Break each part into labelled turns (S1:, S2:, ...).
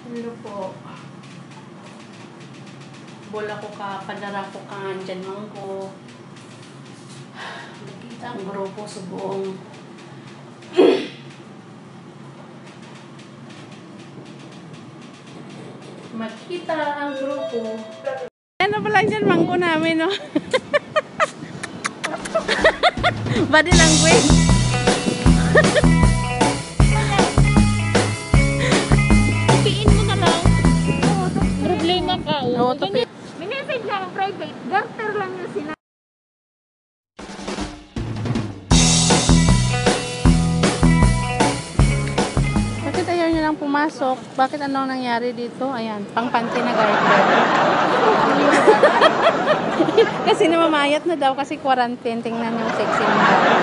S1: Ano po? Bola ko ka, padara ko ka, dyan man ko. Nakita ang grupo sa buong. Makita ang grupo. Ano pala dyan mangko namin, no? Body language.
S2: Tupiin mo na lang. Problema ka.
S1: Oo, tupi.
S2: Minessage lang private. Garter lang yung sila.
S1: Bakit ayaw nyo lang pumasok? Bakit anong nangyari dito? Ayan, pang-panty na garter. Kasi namamayat na daw kasi quarantine. Tingnan yung sexy ng garter.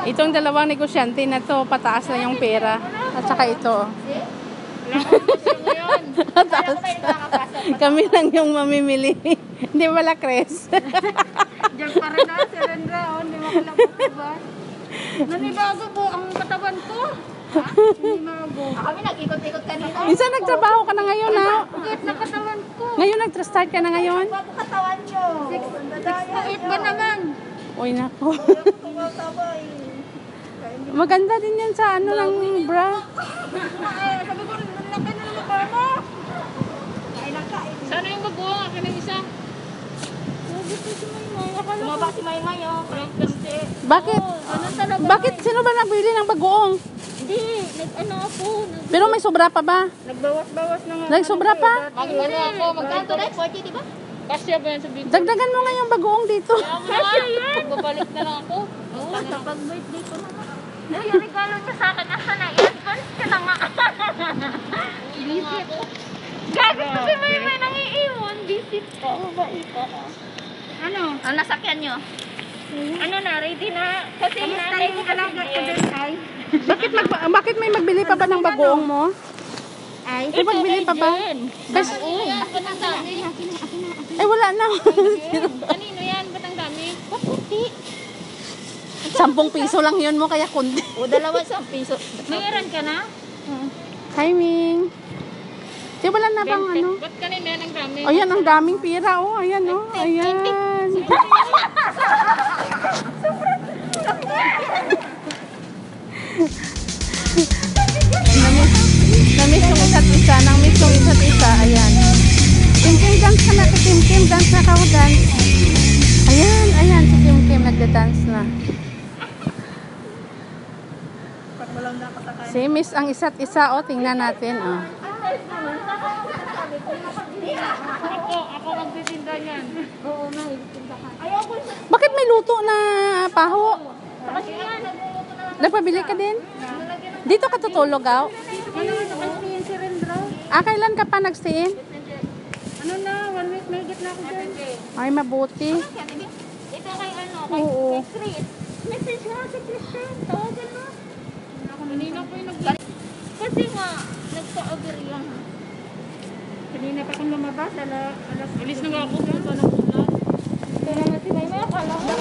S1: Itong dalawang negosyante na to, pataas na yung pera. At saka ito. Pataas. Kami lang yung mamimili. Hindi wala Chris.
S2: Diyan pa rin na, Serendra. Hindi makalabot ba? Nanibago po ang katawan ko. Nanibago. Kami nag-ikot-ikot kanina.
S1: Minsan nagtrabaho ka na ngayon, ha?
S2: Bakit na katawan ko?
S1: Ngayon nag-start ka na ngayon?
S2: Bago katawan nyo. 6 to 8 ba naman?
S1: Uy, nako. Maganda din yan sa ano ng bra.
S2: Sabi ko, nalaki na naman para mo. Sana yung baguang akin ng isa? Tumaba si Maymay, oh.
S1: Bakit? Bakit? Sino ba nagbili ng bagoong?
S2: Hindi, nag-ano ako.
S1: Pero may sobra pa ba?
S2: Nagbawas-bawas na nga.
S1: Nagsobra pa?
S2: Mag-ano ako, magkanto na 40, di ba? Kasya ba yan sa video?
S1: Dagdagan mo nga yung bagoong dito.
S2: Kasya yan! Magbabalik na lang ako. Oo, kapag birthday ko na nga. Ay, yung regalo niya sa akin, asa na? I-advance ka na nga. Visit. Gagawin ko si Maymay nangiiwan. Visit ka. Mabait ka. Ano? Ang nasakyan nyo? Ano na, ready na? Kasi nanay mo alaga ka din, ay.
S1: Bakit may magbili pa ba ng bagoong mo?
S2: Ay,
S1: May magbili pa ba?
S2: Bas, ba't ang dami?
S1: Eh, wala na.
S2: Kanino yan? Ba't ang dami? Puti.
S1: 10 piso lang yun mo, kaya kundi.
S2: O, 2 piso. Mayroon ka na?
S1: Timing. Di wala na bang ano?
S2: Ba't kanina yan ang dami?
S1: Ayan, ang daming pira, oh. Ayan, oh. Ayan. Namiss yung isa't isa. Namiss yung isa't isa. Ayan. Kim-Kim, dance ka na. Kim-Kim, dance na ka. Dance. Ayan, ayan. Si Kim-Kim nagda-dance na. Si miss ang isa't isa, oh. Tingnan natin, oh.
S2: Ako magtitinda niyan. Oo, magtitinda ka. Ayoko.
S1: Bakit may luto na paho?
S2: Kasi nga, nagluluto na lang.
S1: Nagpabili ka din? Dito ka tutulog, aw?
S2: Ano, nakasiin si Rendra?
S1: Kailan ka pa nagsiin?
S2: Ano na, 1 week, may git na ako dyan.
S1: Ay, mabuti.
S2: Ito kay ano, kay
S1: Oo.
S2: Chris. Message mo si Christian, tawagan mo. Kanina po yung kasi nga, nagpa-aberya. Kanina pa kung lumabas, alas. Alis na nga ako, punta na po na. Kaya natin, may akala ko.